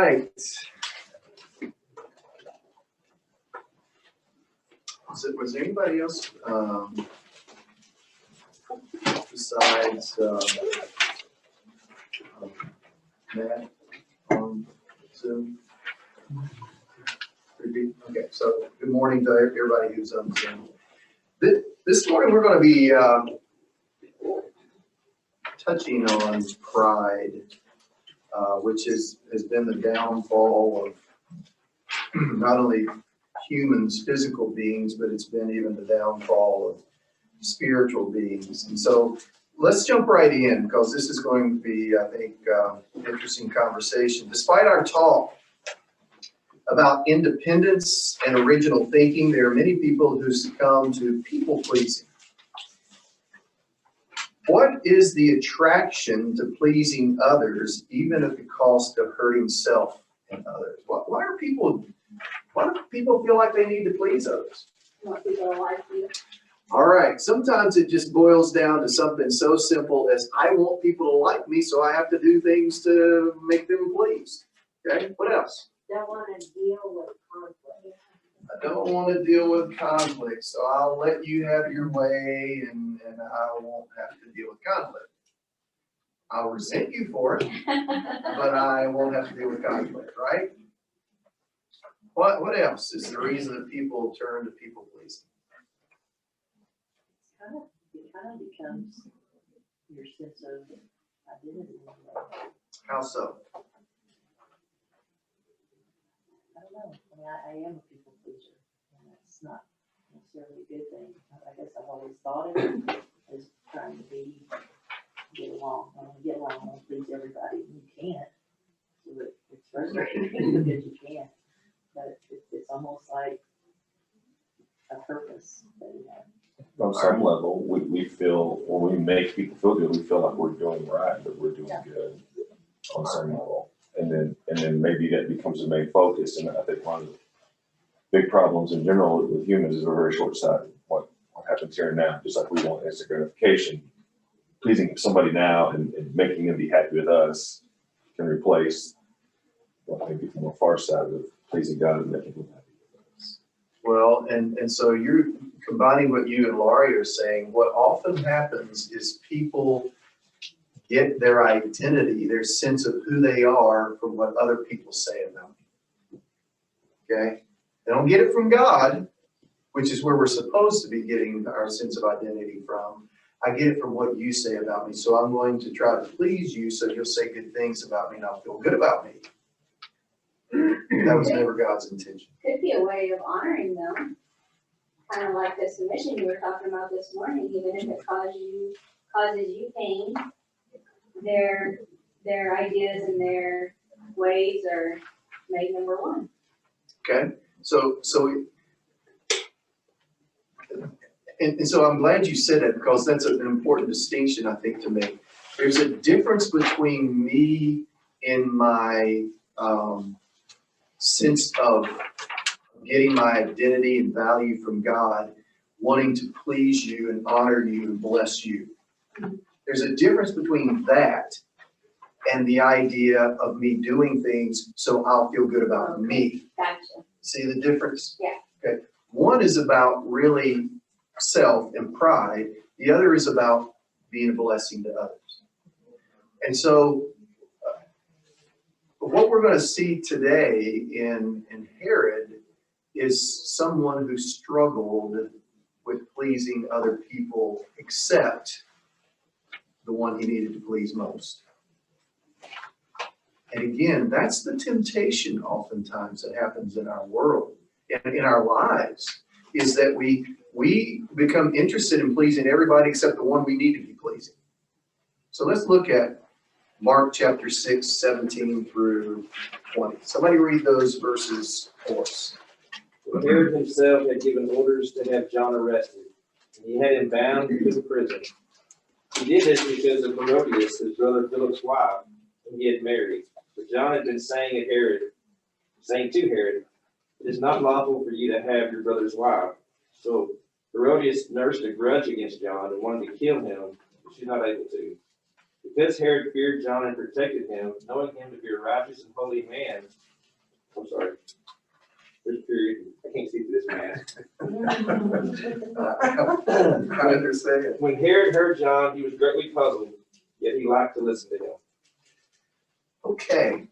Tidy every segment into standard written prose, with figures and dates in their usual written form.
right. Was there anybody else besides Matt on Zoom? Okay, so good morning to everybody who's on Zoom. This morning we're going to be touching on pride, which has been the downfall of not only humans, physical beings, but it's been even the downfall of spiritual beings. And so let's jump right in, because this is going to be, I think, an interesting conversation. Despite our talk about independence and original thinking, there are many people who succumb to people pleasing. What is the attraction to pleasing others, even at the cost of hurting self and others? Why do people feel like they need to please others? Want people to like you. All right, sometimes it just boils down to something so simple as I want people to like me, so I have to do things to make them pleased. Okay, what else? Don't want to deal with conflict. I don't want to deal with conflict, so I'll let you have your way, and I won't have to deal with conflict. I'll resent you for it, but I won't have to deal with conflict, right? What else is the reason that people turn to people pleasing? It kind of becomes your sense of identity. How so? I don't know. I am a people pleaser, and that's not necessarily a good thing. I guess I've always thought of it as trying to get along. I want to get along. I want to please everybody. And you can't. So it's frustrating because you can't. But it's almost like a purpose that you have. On some level, we feel, when we make people feel good, we feel like we're doing right, that we're doing good on some level. And then maybe that becomes the main focus. And I think one of the big problems in general with humans is we're very short-sighted. What happens here and now, just like we want instant gratification, pleasing somebody now and making them be happy with us can replace what may be more far-sighted of pleasing God and making them happy with us. Well, and so you're combining what you and Laurie are saying. What often happens is people get their identity, their sense of who they are, from what other people say about them. Okay? They don't get it from God, which is where we're supposed to be getting our sense of identity from. I get it from what you say about me, so I'm going to try to please you so you'll say good things about me and I'll feel good about me. That was never God's intention. Could be a way of honoring them, kind of like the submission you were talking about this morning. Even if it causes you pain, their ideas and their ways are made number one. Okay, so I'm glad you said that, because that's an important distinction, I think, to make. There's a difference between me in my sense of getting my identity and value from God, wanting to please you and honor you and bless you. There's a difference between that and the idea of me doing things so I'll feel good about me. Gotcha. See the difference? Yeah. Okay. One is about really self and pride. The other is about being a blessing to others. And so what we're going to see today in Herod is someone who struggled with pleasing other people except the one he needed to please most. And again, that's the temptation oftentimes that happens in our world and in our lives, is that we become interested in pleasing everybody except the one we need to be pleasing. So let's look at Mark chapter 6, 17 through 20. Somebody read those verses for us. Herod himself had given orders to have John arrested, and he had him bound and put in prison. He did this because of Herodias, his brother Philip's wife, whom he had married. But John had been saying to Herod, "It is not lawful for you to have your brother's wife." So Herodias nursed a grudge against John and wanted to kill him, but she was not able to. Because Herod feared John and protected him, knowing him to be a righteous and holy man. I'm sorry. There's period. I can't see through this mask. I understand. When Herod heard John, he was greatly puzzled, yet he liked to listen to him. Okay.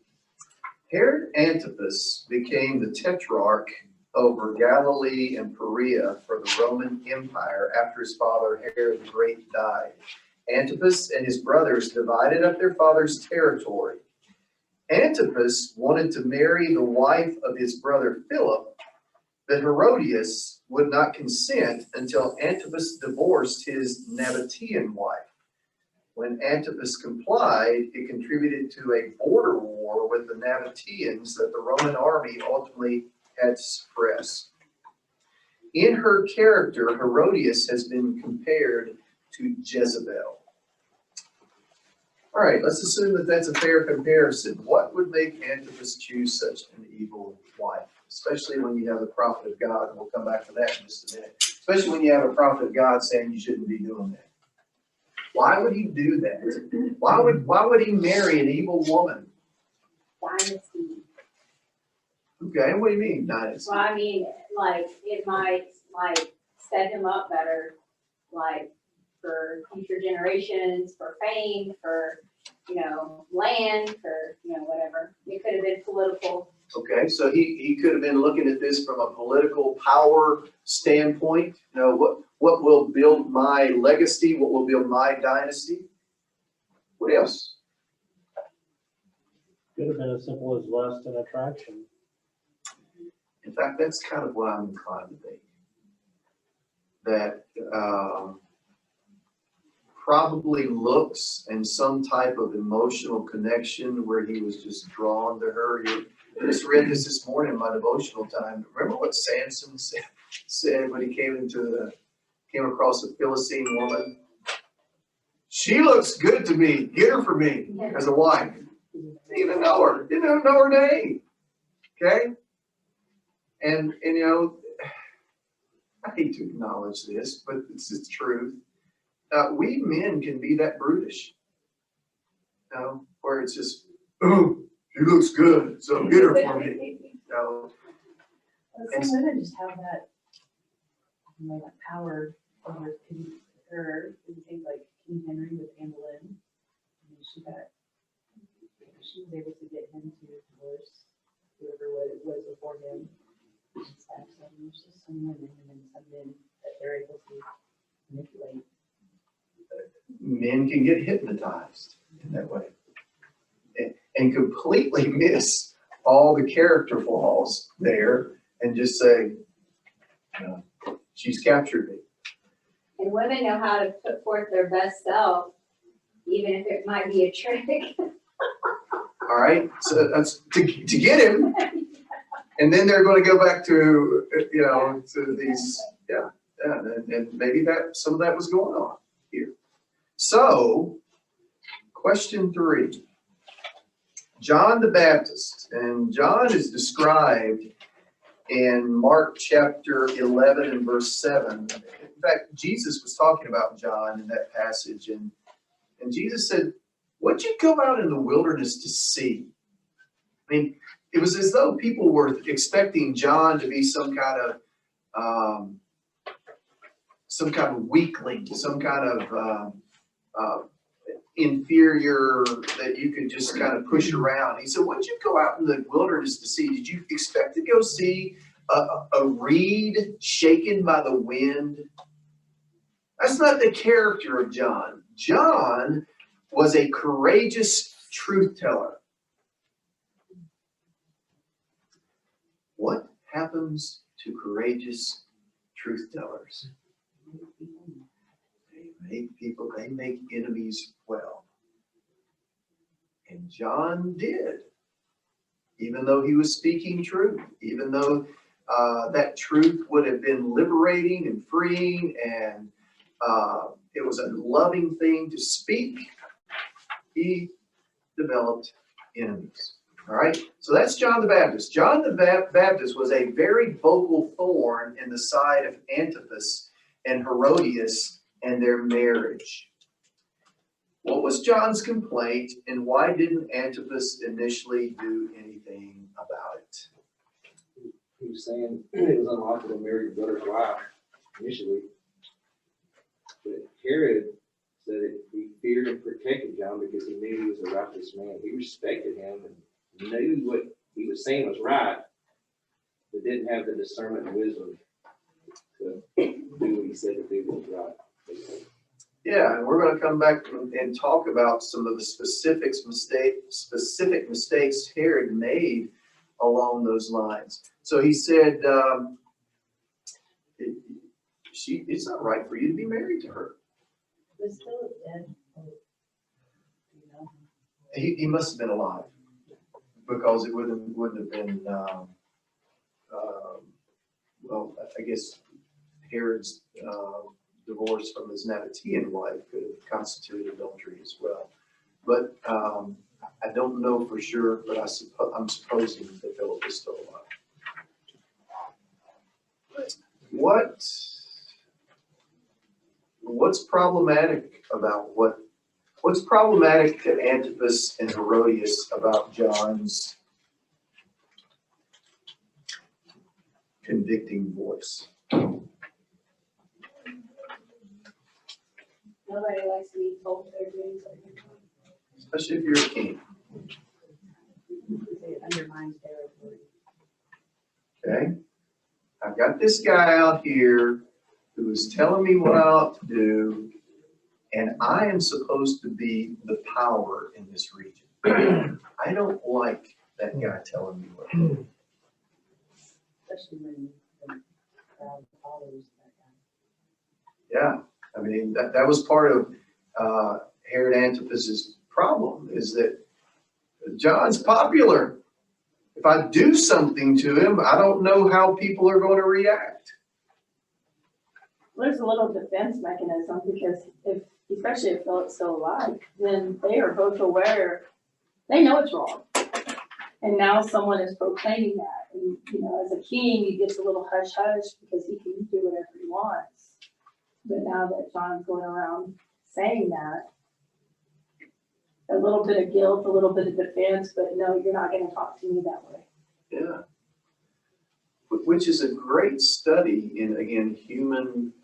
Herod Antipas became the tetrarch over Galilee and Perea for the Roman Empire after his father Herod the Great died. Antipas and his brothers divided up their father's territory. Antipas wanted to marry the wife of his brother Philip, but Herodias would not consent until Antipas divorced his Nabatean wife. When Antipas complied, it contributed to a border war with the Nabateans that the Roman army ultimately had to suppress. In her character, Herodias has been compared to Jezebel. All right, let's assume that that's a fair comparison. What would make Antipas choose such an evil wife? Especially when you have the prophet of God, and we'll come back to that in just a minute. Especially when you have a prophet of God saying you shouldn't be doing that. Why would he do that? Why would he marry an evil woman? Dynasty. Okay, what do you mean, dynasty? Well, I mean, like, it might, like, set him up better, like, for future generations, for fame, for, land, for, whatever. It could have been political. Okay, so he could have been looking at this from a political power standpoint. What will build my legacy? What will build my dynasty? What else? Could have been as simple as lust and attraction. In fact, that's kind of what I'm inclined to think. That probably looks and some type of emotional connection where he was just drawn to her. I just read this morning in my devotional time. Remember what Samson said when he came across a Philistine woman? She looks good to me. Get her for me as a wife. Didn't even know her. Didn't even know her name. Okay? And I hate to acknowledge this, but it's the truth. We men can be that brutish. Where it's just, oh, she looks good, so get her for me. Some women just have that, that power over her. Things like King Henry with Anne Boleyn. She was able to get him to divorce whoever was before him. And stuff. So there's just some women and some men that they're able to manipulate. Men can get hypnotized in that way and completely miss all the character flaws there and just say, she's captured me. And women know how to put forth their best self, even if it might be a trick. All right, so that's to get him, and then they're going to go back to to these and maybe that some of that was going on here. So, question 3. John the Baptist, and John is described in Mark chapter 11 and verse 7. In fact, Jesus was talking about John in that passage, and Jesus said, "What'd you go out in the wilderness to see?" I mean, it was as though people were expecting John to be some kind of weakling, some kind of inferior that you could just kind of push around. He said, "What did you go out in the wilderness to see? Did you expect to go see a reed shaken by the wind?" That's not the character of John. John was a courageous truth teller. What happens to courageous truth tellers? They make enemies well. And John did. Even though he was speaking truth, even though that truth would have been liberating and freeing, and it was a loving thing to speak, he developed enemies. All right, so that's John the Baptist. John the Baptist was a very vocal thorn in the side of Antipas and Herodias and their marriage. What was John's complaint, and why didn't Antipas initially do anything about it? He was saying it was unlawful to marry your brother's wife initially. But Herod said that he feared and protected John because he knew he was a righteous man. He respected him and knew what he was saying was right, but didn't have the discernment and wisdom to do what he said to do was right. Yeah, and we're gonna come back and talk about some of the specific mistakes Herod made along those lines. So he said, it's not right for you to be married to her. Was still dead. You know, He must have been alive, because it wouldn't have been, well, I guess Herod's divorce from his Nabatean wife could have constituted adultery as well. But I don't know for sure, but I'm supposing that Philip is still alive. What's problematic about what's problematic to Antipas and Herodias about John's convicting voice? Nobody likes to be told they're doing something. Especially if you're a king, it undermines their authority. okay? I've got this guy out here who is telling me what I ought to do, and I am supposed to be the power in this region. I don't like that guy telling me what to do. Especially when the crowd follows that guy. Yeah, I mean, that was part of Herod Antipas's problem, is that John's popular. If I do something to him, I don't know how people are going to react. There's a little defense mechanism because especially if Philip's still alive, then they are both aware, they know it's wrong. And now someone is proclaiming that. And, as a king, he gets a little hush hush because he can do whatever he wants. But now that John's going around saying that, a little bit of guilt, a little bit of defense, but no, you're not going to talk to me that way. Yeah. Which is a great study in, again, human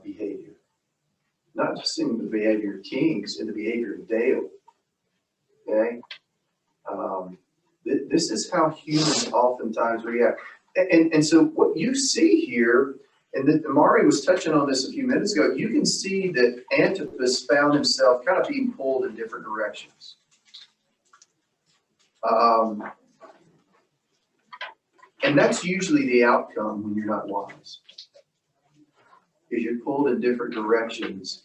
behavior. Not just in the behavior of kings, in the behavior of Dale. Okay? This is how humans oftentimes react. And so what you see here, and that Mari was touching on this a few minutes ago, you can see that Antipas found himself kind of being pulled in different directions. And that's usually the outcome when you're not wise. Is you're pulled in different directions,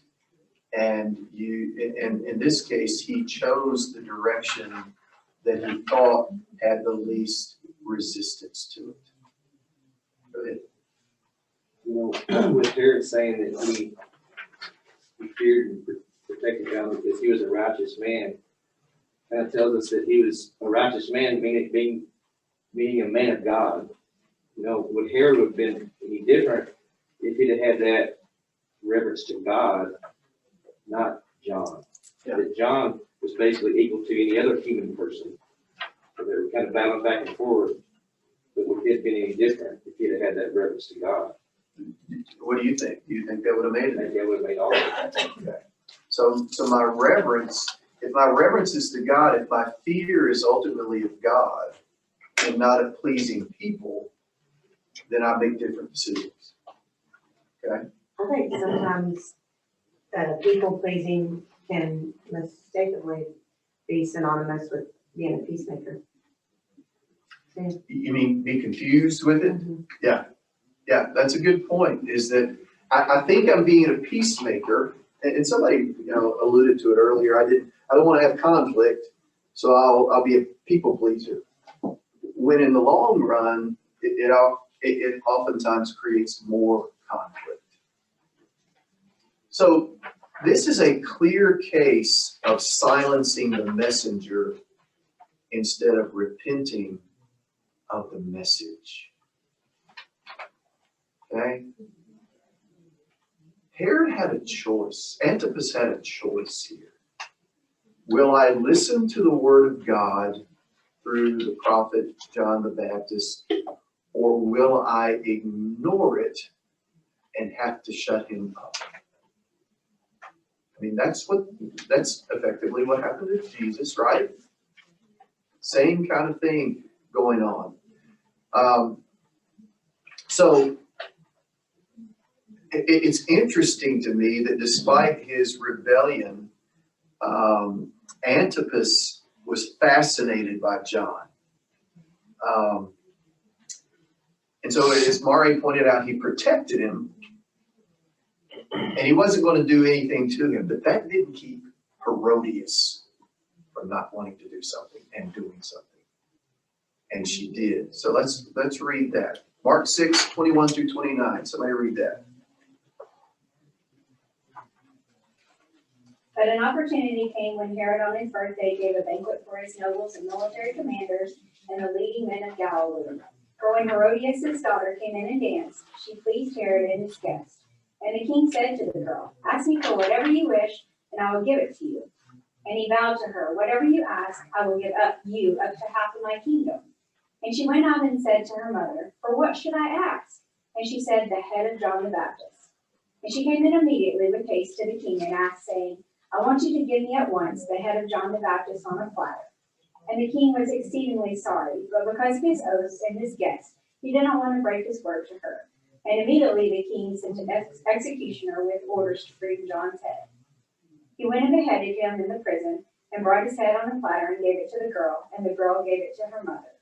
and in this case, he chose the direction that he thought had the least resistance to it. Go ahead. With Herod saying that he feared and protected John because he was a righteous man, kind of tells us that he was a righteous man, meaning a man of God. Would Herod have been any different if he'd have had that reverence to God, not John? Yeah. That John was basically equal to any other human person. So they were kind of battling back and forth. But would it have been any different if he'd have had that reverence to God? What do you think? Do you think that would have made I it? think that would have made all of it. Okay. So my reverence, if my reverence is to God, if my fear is ultimately of God and not of pleasing people, then I make different decisions. Okay? I think sometimes people pleasing can mistakenly be synonymous with being a peacemaker. You mean be confused with it? Yeah. Yeah, that's a good point, is that I think I'm being a peacemaker, and somebody alluded to it earlier. I don't want to have conflict, so I'll be a people pleaser. When in the long run, it oftentimes creates more conflict. So this is a clear case of silencing the messenger instead of repenting of the message. Okay? Herod had a choice. Antipas had a choice here. Will I listen to the word of God through the prophet John the Baptist, or will I ignore it and have to shut him up? I mean, that's effectively what happened to Jesus, right? Same kind of thing going on. So it's interesting to me that despite his rebellion, Antipas was fascinated by John. And so as Mari pointed out, he protected him, and he wasn't going to do anything to him, but that didn't keep Herodias from not wanting to do something and doing something. And she did. So let's read that. Mark 6, 21 through 29. Somebody read that. But an opportunity came when Herod on his birthday gave a banquet for his nobles and military commanders and the leading men of Galilee. For when Herodias' daughter came in and danced, she pleased Herod and his guests. And the king said to the girl, "Ask me for whatever you wish, and I will give it to you." And he vowed to her, "Whatever you ask, I will give you up to half of my kingdom." And she went out and said to her mother, "For what should I ask?" And she said, "The head of John the Baptist." And she came in immediately with haste to the king and asked, saying, "I want you to give me at once the head of John the Baptist on a platter." And the king was exceedingly sorry, but because of his oaths and his guests, he did not want to break his word to her. And immediately the king sent an executioner with orders to bring John's head. He went and beheaded him in the prison, and brought his head on a platter and gave it to the girl, and the girl gave it to her mother.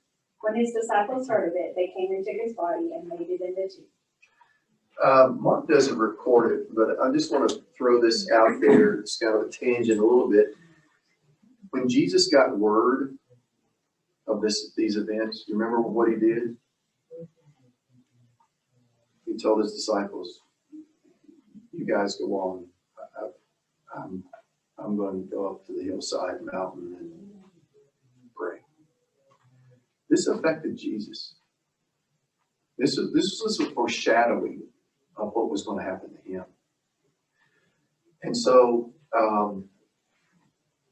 When his disciples heard of it, they came and took his body and laid it in the tomb. Mark doesn't record it, but I just want to throw this out there. It's kind of a tangent a little bit. When Jesus got word of these events, you remember what he did? He told his disciples, "You guys go on. I'm going to go up to the hillside mountain and pray." This affected Jesus. This was a foreshadowing of what was going to happen to him. And so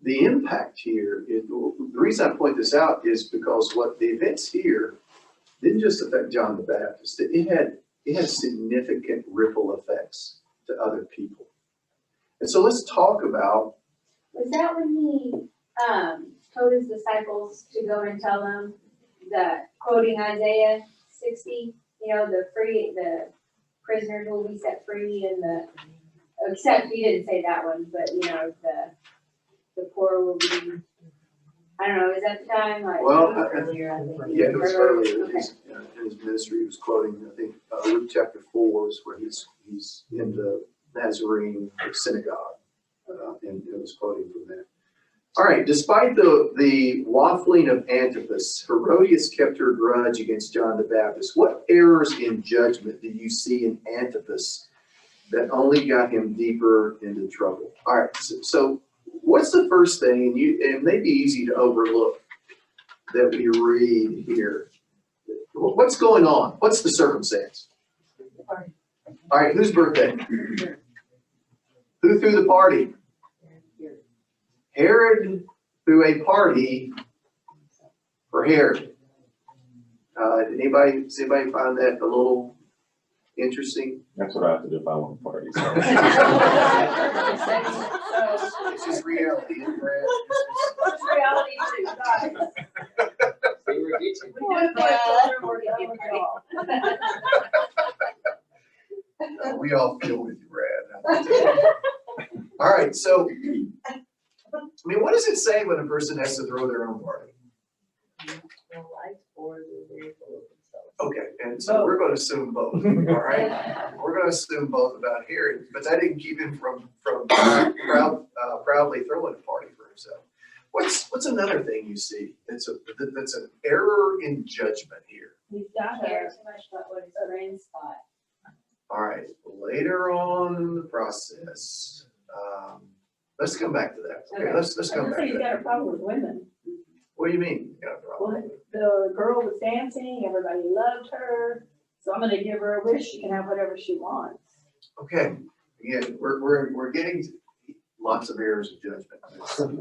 the impact here, the reason I point this out is because what the events here didn't just affect John the Baptist. It had significant ripple effects to other people. And so let's talk about. Was that when he told his disciples to go and tell them that, quoting Isaiah 60, the prisoners will be set free, and except he didn't say that one, but the poor will be, I don't know, is that the time? Well, Earlier, I think. yeah, it was earlier Okay. in his ministry. He was quoting, I think, Luke chapter 4 is where he's in the Nazarene synagogue, and it was quoting from that. All right, despite the waffling of Antipas, Herodias kept her grudge against John the Baptist. What errors in judgment do you see in Antipas that only got him deeper into trouble? All right, so what's the first thing, and it may be easy to overlook, that we read here? What's going on? What's the circumstance? All right, whose birthday? Who threw the party? Herod threw a party for Herod. Does anybody find that a little interesting? That's what I have to do if I want to party. This is reality, isn't it? What's reality too, guys? We were getting. We do it for our children, we're doing it all. We all feel with you, Brad. All right, so, I mean, what does it say when a person has to throw their own party? Okay, and so we're going to assume both, all right? We're going to assume both about Herod, but that didn't keep him from proudly throwing a party for himself. What's another thing you see that's an error in judgment here? He's got Care her. too much about what his friends thought. All right, later on in the process, let's come back to that. Okay, let's I come would back say to he's got that. a problem with women. What do you mean? You got a problem? Well, the girl was dancing, everybody loved her, so I'm gonna give her a wish, she can have whatever she wants. Okay, Again, we're getting lots of errors of judgment.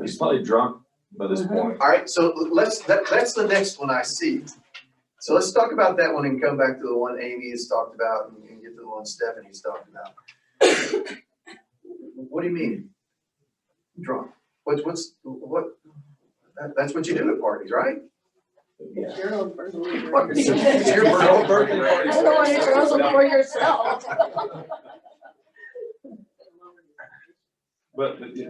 He's probably drunk by this point. All right, so that's the next one I see. So let's talk about that one and come back to the one Amy has talked about and get to the one Stephanie's talked about. What do you mean? Drunk? What? That's what you do at parties, right? It's your own personal. It's your birthday party. I don't want to trouble for yourself. But yeah,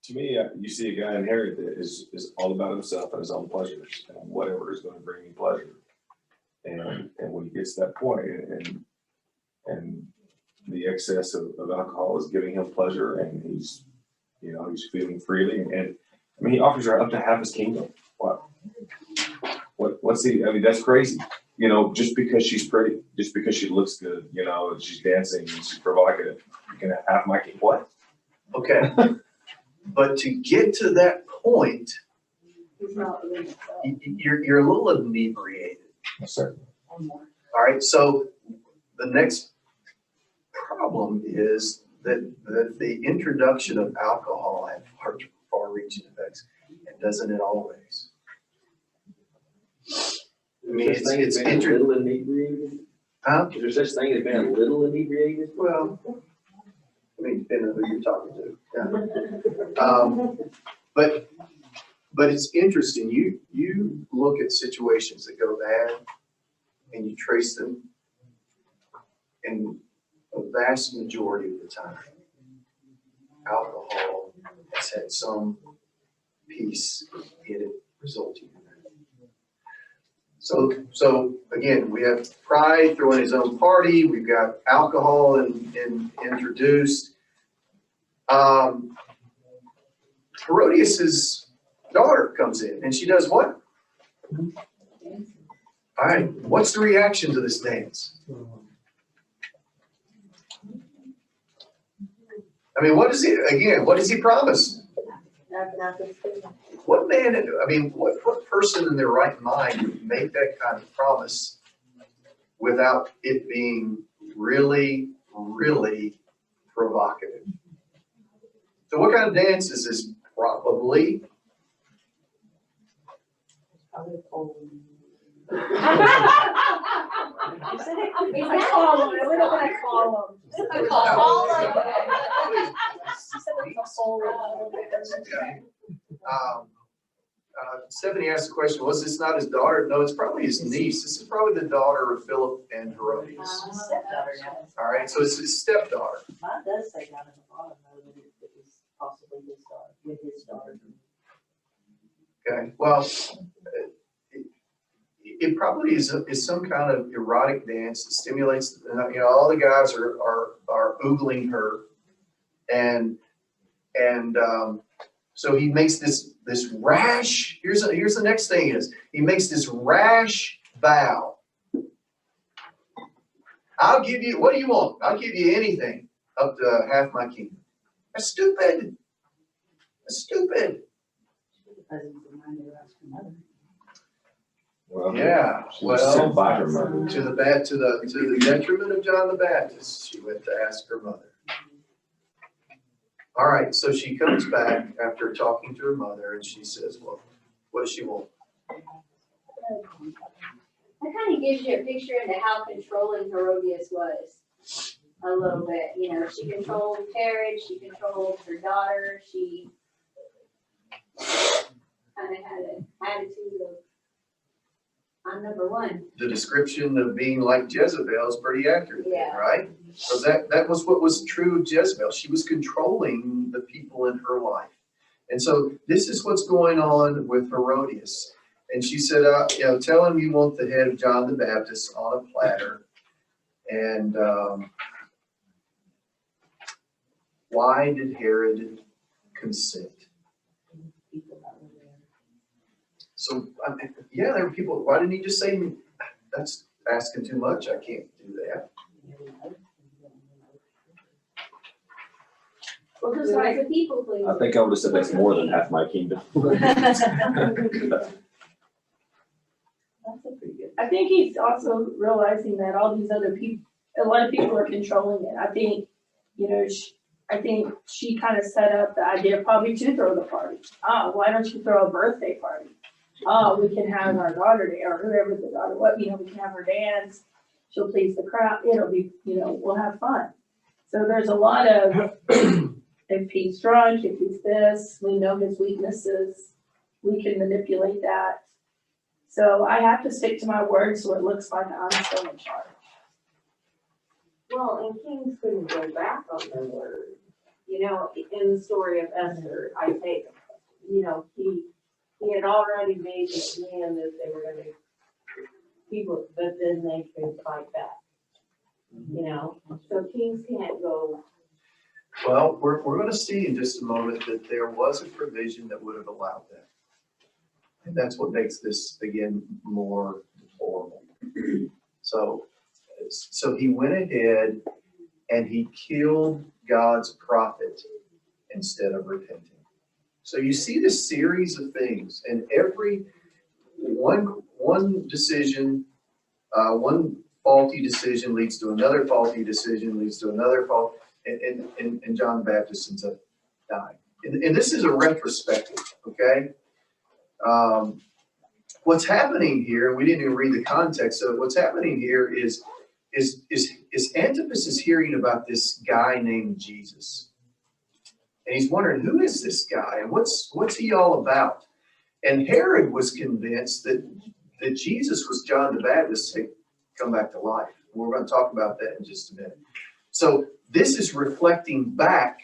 to me, you see a guy in Harry that is all about himself and his own pleasures and whatever is going to bring me pleasure. And when he gets to that point and the excess of alcohol is giving him pleasure and he's feeling freely and I mean, he offers her up to half his kingdom. Wow. What's he, I mean, that's crazy. Just because she's pretty, just because she looks good, she's dancing and she's provocative, you can have half my kingdom. What? Okay. But to get to that point, He's not doing it. you're a little inebriated. Yes, sir. All right, so the next problem is that the introduction of alcohol has far-reaching effects, and doesn't it always? I mean, it's a little inebriated? Huh? Is there such thing as being a little inebriated? Well, I mean, depending on who you're talking to. Yeah. But it's interesting. You look at situations that go bad, and you trace them, and a vast majority of the time, alcohol has had some piece in it resulting in that. So again, we have pride throwing his own party. We've got alcohol introduced. Herodias's daughter comes in, and she does what? All right, what's the reaction to this dance? I mean, what does he promise? What man, I mean, what person in their right mind would make that kind of promise without it being really, really provocative? So what kind of dance is this? Probably. I call him, we're not gonna call him. Stephanie asked the question, was this not his daughter? No, it's probably his niece. This is probably the daughter of Philip and Herodias. All right, so it's his stepdaughter. Mine does say down in the bottom though that it was possibly his daughter, with his daughter. Okay, well, it probably is some kind of erotic dance that stimulates, all the guys are oogling her. And so he makes this rash, here's the next thing is, he makes this rash vow. I'll give you, what do you want? I'll give you anything up to half my kingdom. That's stupid. That's stupid. Well, Yeah, she was sent by her mother. to the detriment of John the Baptist, she went to ask her mother. All right, so she comes back after talking to her mother, and she says, well, what does she want? That kind of gives you a picture into how controlling Herodias was a little bit. She controlled Herod, she controlled her daughter, she kind of had an attitude of, I'm number one. The description of being like Jezebel is pretty accurate, Yeah. right? So that was what was true of Jezebel. She was controlling the people in her life. And so this is what's going on with Herodias. And she said, tell him you want the head of John the Baptist on a platter. And why did Herod consent? So, yeah, there were people, why didn't he just say, that's asking too much, I can't do that. Well, just There like, was a people pleaser. I think I would have said that's more than half my kingdom. I think he's also realizing that all these other people, a lot of people are controlling it. I think you know, I think she kind of set up the idea probably to throw the party. Why don't you throw a birthday party? We can have our daughter there, or whoever the daughter, we can have her dance. She'll please the crowd. It'll be, we'll have fun. So there's a lot of, if he's drunk, if he's this, we know his weaknesses, we can manipulate that. So I have to stick to my word so it looks like I'm still in charge. Well, and kings couldn't go back on their word. In the story of Esther, I think, he had already made the plan that they were gonna people, but then they could fight back. So kings can't go. Well, we're going to see in just a moment that there was a provision that would have allowed that. And that's what makes this, again, more deplorable. So he went ahead and he killed God's prophet instead of repenting. So you see this series of things, and every one decision, one faulty decision leads to another faulty decision, leads to another fault, and John the Baptist ends up dying. And this is a retrospective, okay? What's happening here, and we didn't even read the context, so what's happening here is Antipas is hearing about this guy named Jesus. And he's wondering, who is this guy and what's he all about? And Herod was convinced that Jesus was John the Baptist had come back to life. We're going to talk about that in just a minute. So this is reflecting back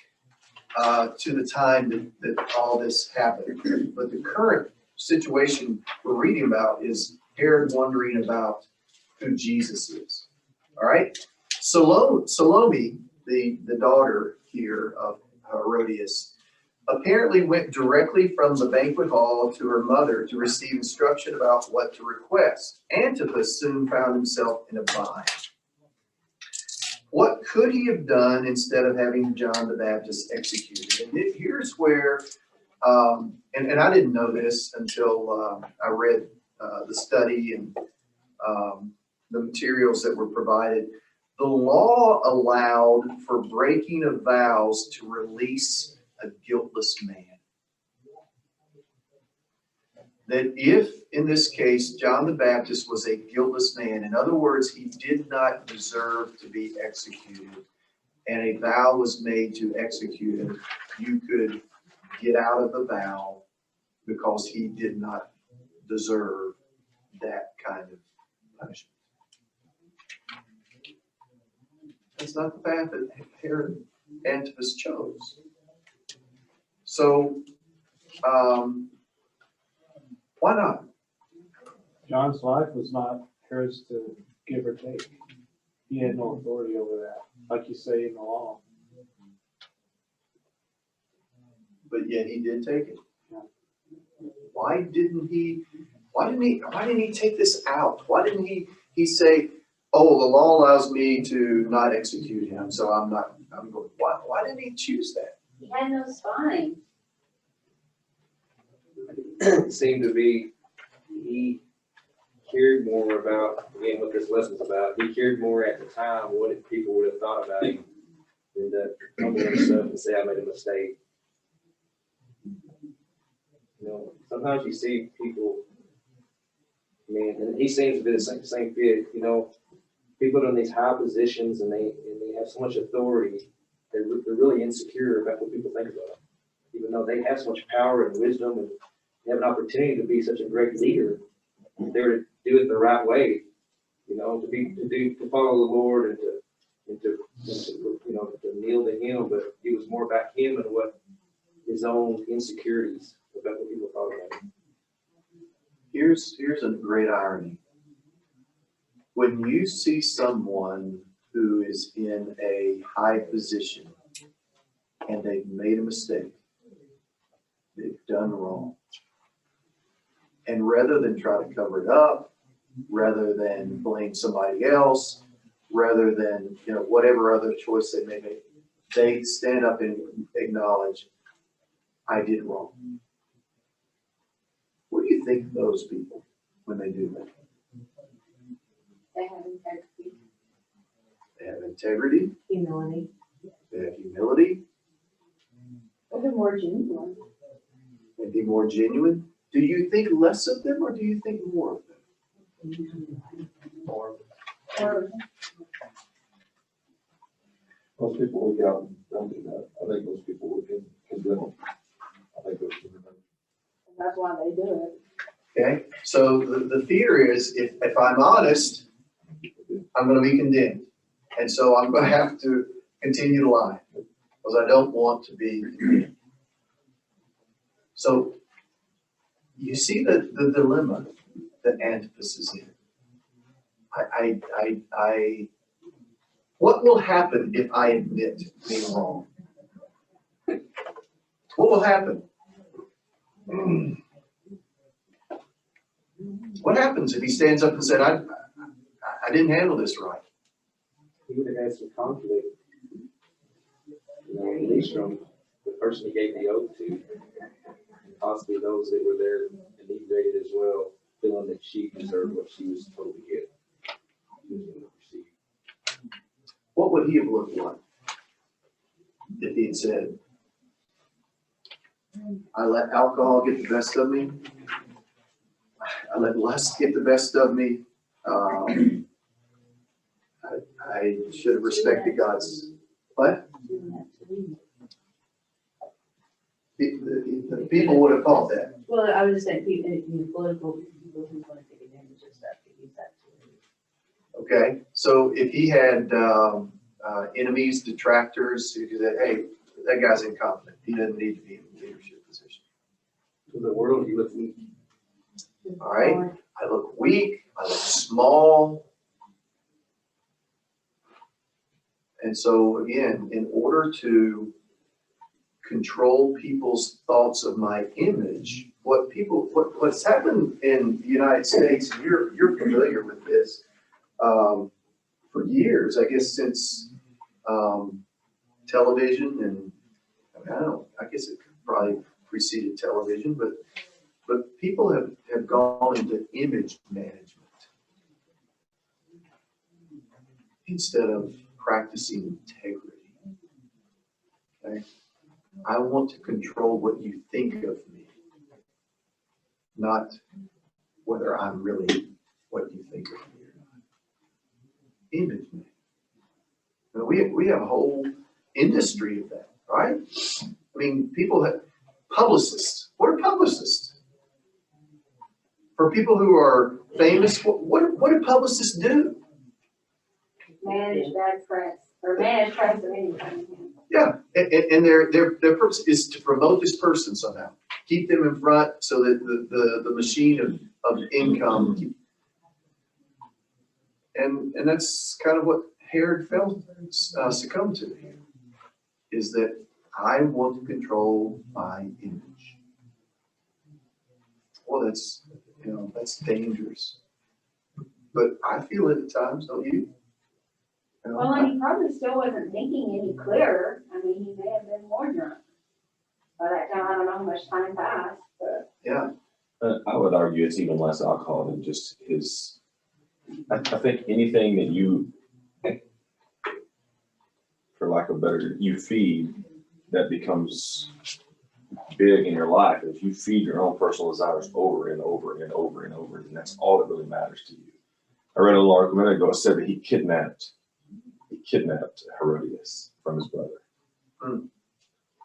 to the time that all this happened. But the current situation we're reading about is Herod wondering about who Jesus is. All right? Salome, the daughter here of Herodias, apparently went directly from the banquet hall to her mother to receive instruction about what to request. Antipas soon found himself in a bind. What could he have done instead of having John the Baptist executed? And here's where, and I didn't know this until I read the study and the materials that were provided. The law allowed for breaking of vows to release a guiltless man. That if, in this case, John the Baptist was a guiltless man, in other words, he did not deserve to be executed, and a vow was made to execute him, you could get out of the vow because he did not deserve that kind of punishment. That's not the path that Herod Antipas chose. So, why not? John's life was not hers to give or take. He had no authority over that, like you say in the law. But yet he did take it. Yeah. Why didn't he take this out? Why didn't he say, oh, the law allows me to not execute him, so I'm going. Why didn't he choose that? He had no spine. It seemed to be, he cared more about, again, what this lesson's about, he cared more at the time what people would have thought about him than to humble himself and say, I made a mistake. Sometimes you see people, and he seems to be the same fit, people in these high positions and they have so much authority, they're really insecure about what people think about them. Even though they have so much power and wisdom and they have an opportunity to be such a great leader, they're to do it the right way, to follow the Lord and to kneel to Him. But it was more about him and what his own insecurities about what people thought about him. Here's a great irony. When you see someone who is in a high position and they've made a mistake, they've done wrong, and rather than try to cover it up, rather than blame somebody else, rather than whatever other choice they may make, they stand up and acknowledge, I did wrong. What do you think of those people when they do that? They have integrity. They have integrity. Humility. They to have humility, A bit more genuine. and be more genuine. Do you think less of them or do you think more of them? Or Or Most people would get out and don't do that. I think most people would condemn them. I think those are the that's why they do it. Okay, so the fear is if I'm honest, I'm gonna be condemned. And so I'm gonna have to continue to lie because I don't want to be condemned. So you see the dilemma that Antipas is in. What will happen if I admit being wrong? What will happen? What happens if he stands up and said, I didn't handle this right? he would have had some conflict. You know, at least from the person he gave the oath to, and possibly those that were there inebriated as well, feeling that she deserved what she was told to get. She was going to receive. What would he have looked like if he had said, I let alcohol get the best of me. I let lust get the best of me. I should have respected God's, what? The people would have thought that. Well, I was just saying, people, political people who want to take advantage of stuff, to use that too. Okay, so if he had enemies, detractors, who do that, hey, that guy's incompetent. He doesn't need to be in a leadership position. To the world, he looked weak. All right, I look weak, I look small. And so again, in order to control people's thoughts of my image, what's happened in the United States, and you're familiar with this, for years, I guess since television and I guess it probably preceded television, but people have gone into image management instead of practicing integrity. Okay? I want to control what you think of me, not whether I'm really what you think of me or not. Image management. You know, we have a whole industry of that, right? I mean, people have publicists. What are publicists? For people who are famous, what do publicists do? Manage bad press, or manage press or anything. Yeah, and their purpose is to promote this person somehow, keep them in front so that the machine of income. And that's kind of what Herod felt succumbed to here, is that I want to control my image. Well, that's dangerous. But I feel it at times, don't you? You know, Well, and he probably still wasn't thinking any clearer. I mean, he may have been more drunk. By that time, I don't know how much time passed, but. Yeah. I would argue it's even less alcohol than just his. I think anything that you, for lack of better, you feed, that becomes big in your life. If you feed your own personal desires over and over and over and over, then that's all that really matters to you. I read a little article a minute ago. It said that he kidnapped Herodias from his brother. Hmm.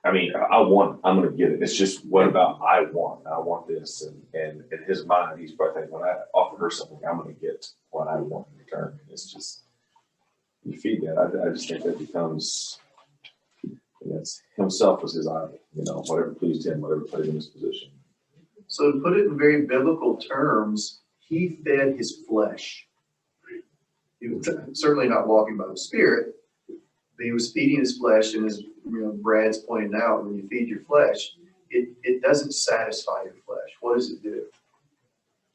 I mean, I'm going to get it. It's just, what about I want this. And in his mind, he's probably thinking, when I offer her something, I'm going to get what I want in return. It's just, you feed that. I just think that becomes, that's himself was his idol, whatever pleased him, whatever put him in his position. So to put it in very biblical terms, he fed his flesh. He was certainly not walking by the Spirit, but he was feeding his flesh, and as Brad's pointed out, when you feed your flesh, it doesn't satisfy your flesh. What does it do?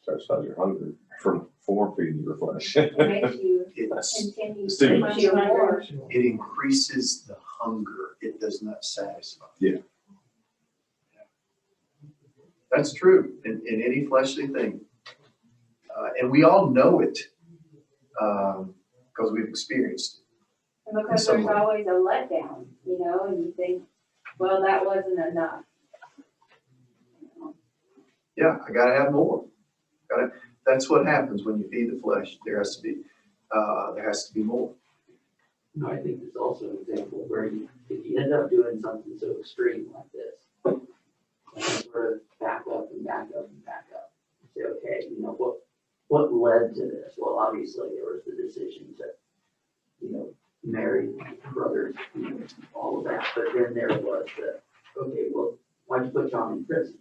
Satisfies your hunger from feeding your flesh. Makes you continue to Stimulus. push more. It increases the hunger. It does not satisfy. Yeah. That's true in any fleshly thing. And we all know it because we've experienced it. And because there's always a letdown, you know, and you think, well, that wasn't enough. Yeah, I gotta have more. That's what happens when you feed the flesh. There has to be more. No, I think there's also an example where if you end up doing something so extreme like this, and you sort of back up and back up and back up, and say, okay, you know, what led to this? Well, obviously there was the decision to, you know, marry brothers, you know, all of that, but then there was the, okay, well, why'd you put John in prison?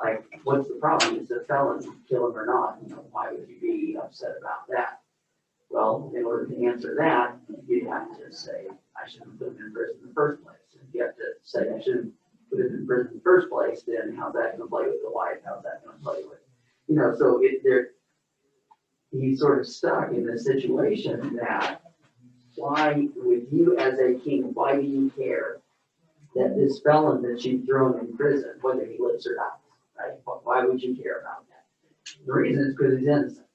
Like, what's the problem? Is a felon, kill him or not? You know, why would you be upset about that? Well, in order to answer that, you'd have to say, I shouldn't put him in prison in the first place. If you have to say, I shouldn't put him in prison in the first place, then how's that gonna play with the wife? How's that gonna play with, you know, so he's sort of stuck in this situation that, why would you as a king, why do you care that this felon that you've thrown in prison, whether he lives or not, right? Why would you care about that? The reason is because he's innocent,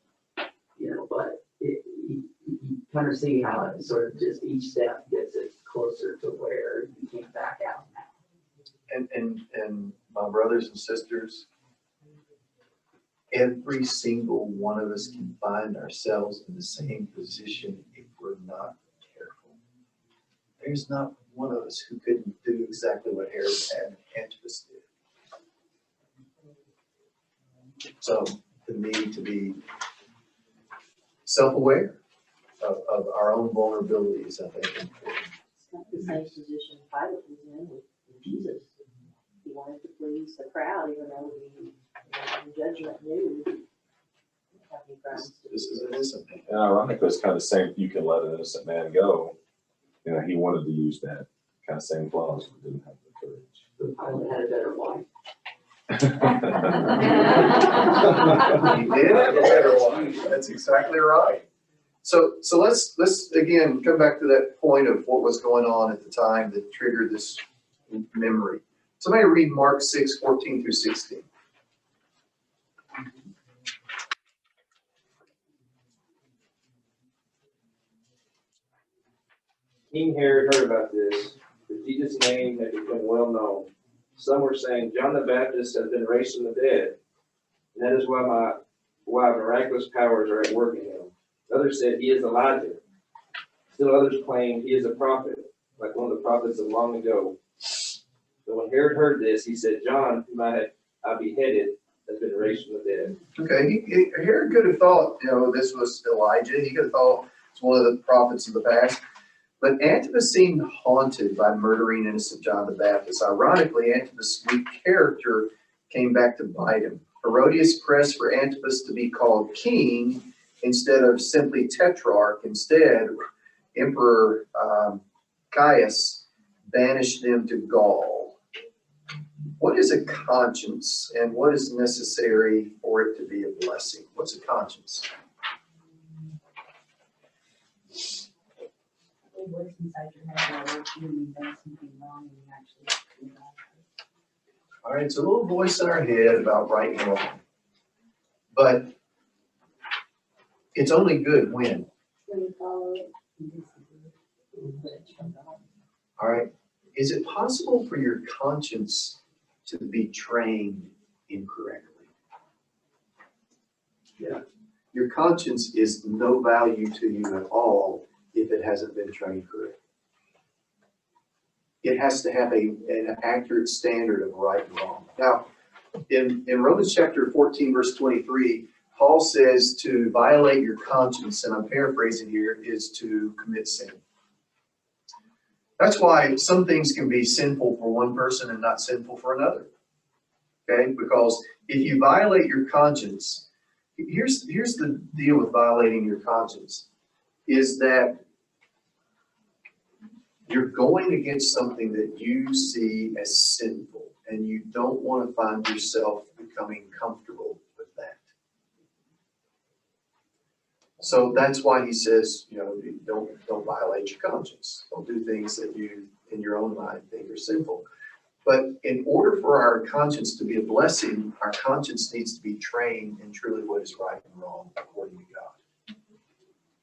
you know, but you kind of see how it sort of just each step gets it closer to where you can't back out now. And my brothers and sisters, every single one of us can find ourselves in the same position if we're not careful. There's not one of us who couldn't do exactly what Herod and Antipas did. So the need to be self-aware of our own vulnerabilities, I think, is important. It's not the same position Pilate was in with Jesus. He wanted to please the crowd, even though he, in judgment, knew how many crimes. This is an innocent man. And ironically, it's kind of the same, you can let an innocent man go. You know, he wanted to use that kind of same clause, but didn't have the courage. But Pilate had a better wife. He did have a better one. That's exactly right. So let's again come back to that point of what was going on at the time that triggered this memory. Somebody read Mark 6:14 through 16. King Herod heard about this, for Jesus' name had become well known. Some were saying, John the Baptist has been raised from the dead, and that is why miraculous powers are at work in him. Others said he is Elijah. Still others claimed he is a prophet, like one of the prophets of long ago. So when Herod heard this, he said, John, whom I beheaded, has been raised from the dead. Okay, Herod could have thought, this was Elijah. He could have thought it's one of the prophets of the past. But Antipas seemed haunted by murdering innocent John the Baptist. Ironically, Antipas' weak character came back to bite him. Herodias pressed for Antipas to be called king instead of simply tetrarch. Instead, Emperor Caius banished them to Gaul. What is a conscience, and what is necessary for it to be a blessing? What's a conscience? What's inside your head that you've done something wrong and you actually do that? All right, it's a little voice in our head about right and wrong. But it's only good when. When you follow it. All right. Is it possible for your conscience to be trained incorrectly? Yeah. Your conscience is no value to you at all if it hasn't been trained correctly. It has to have an accurate standard of right and wrong. Now, in Romans chapter 14, verse 23, Paul says to violate your conscience, and I'm paraphrasing here, is to commit sin. That's why some things can be sinful for one person and not sinful for another. Okay? Because if you violate your conscience, here's the deal with violating your conscience, is that you're going against something that you see as sinful, and you don't want to find yourself becoming comfortable with that. So that's why he says, don't violate your conscience. Don't do things that you, in your own mind, think are sinful. But in order for our conscience to be a blessing, our conscience needs to be trained in truly what is right and wrong according to God.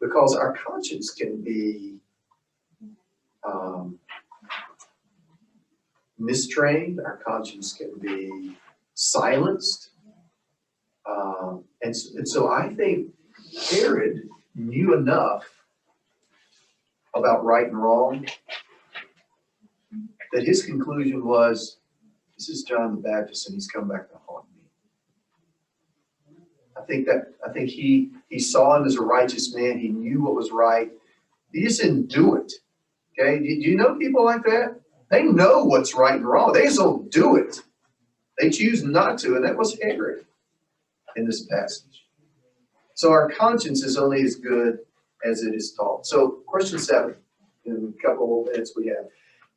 Because our conscience can be mistrained, our conscience can be silenced. And so I think Herod knew enough about right and wrong that his conclusion was, this is John the Baptist and he's come back to haunt me. I think he saw him as a righteous man. He knew what was right. He just didn't do it. Okay, do you know people like that? They know what's right and wrong. They just don't do it. They choose not to, and that was Herod in this passage. So our conscience is only as good as it is taught. So question 7, in a couple of minutes we have.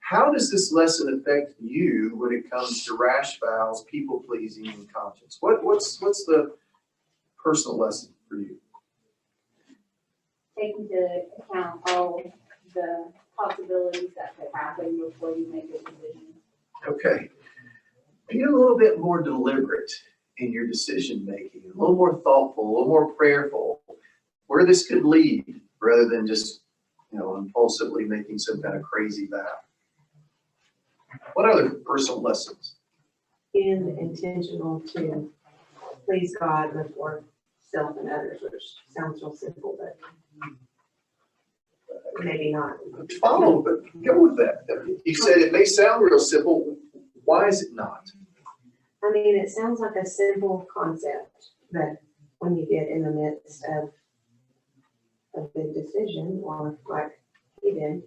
How does this lesson affect you when it comes to rash vows, people pleasing, and conscience? What's the personal lesson for you? Take into account all the possibilities that could happen before you make a decision. Okay. Be a little bit more deliberate in your decision making, a little more thoughtful, a little more prayerful, where this could lead, rather than just, impulsively making some kind of crazy vow. What other personal lessons? Being intentional to please God before self and others, which sounds real simple, but maybe not. Follow, but go with that. You said it may sound real simple. Why is it not? I mean, it sounds like a simple concept, but when you get in the midst of a big decision, or like he did,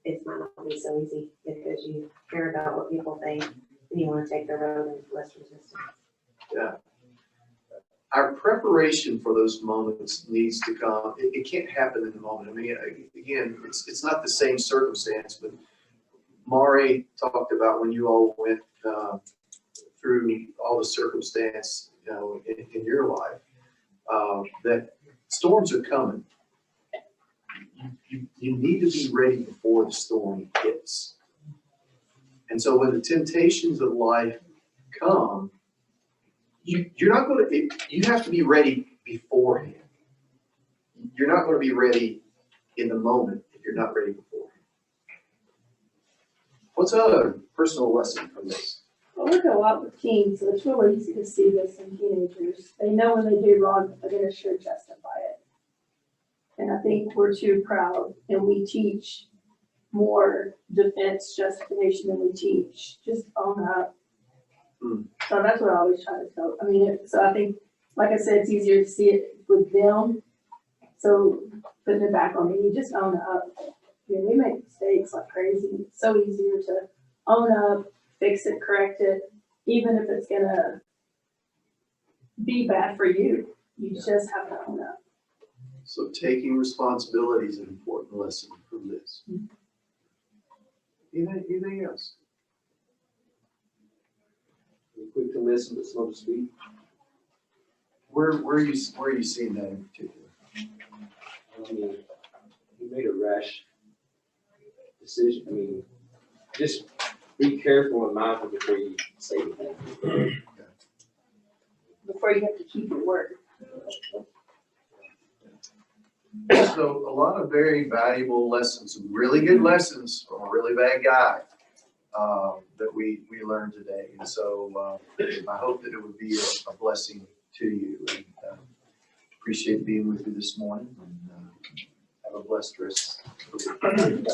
it might not be so easy because you care about what people think and you want to take the road of less resistance. Yeah. Our preparation for those moments needs to come. It can't happen in the moment. I mean, again, it's not the same circumstance, but Mari talked about when you all went through all the circumstance, in your life, that storms are coming. You need to be ready before the storm hits. And so when the temptations of life come, you're not going to, you have to be ready beforehand. You're not going to be ready in the moment if you're not ready beforehand. What's another personal lesson from this? I work a lot with teens, so it's really easy to see this in teenagers. They know when they do wrong, but they're gonna sure justify it. And I think we're too proud, and we teach more defense justification than we teach just own up. So that's what I always try to tell. I mean, so I think, like I said, it's easier to see it with them. So putting it back on me, you just own up. I mean, we make mistakes like crazy. It's so easier to own up, fix it, correct it, even if it's gonna be bad for you. You just have to own up. So taking responsibility is an important lesson from this. Anything else? Quick to listen, but slow to speak. Where are you seeing that in particular? I mean, he made a rash decision. I mean, just be careful and mindful before you say anything. Before you have to keep your word. So a lot of very valuable lessons, some really good lessons from a really bad guy that we learned today. And so I hope that it would be a blessing to you. And appreciate being with you this morning. And have a blessed rest of the week.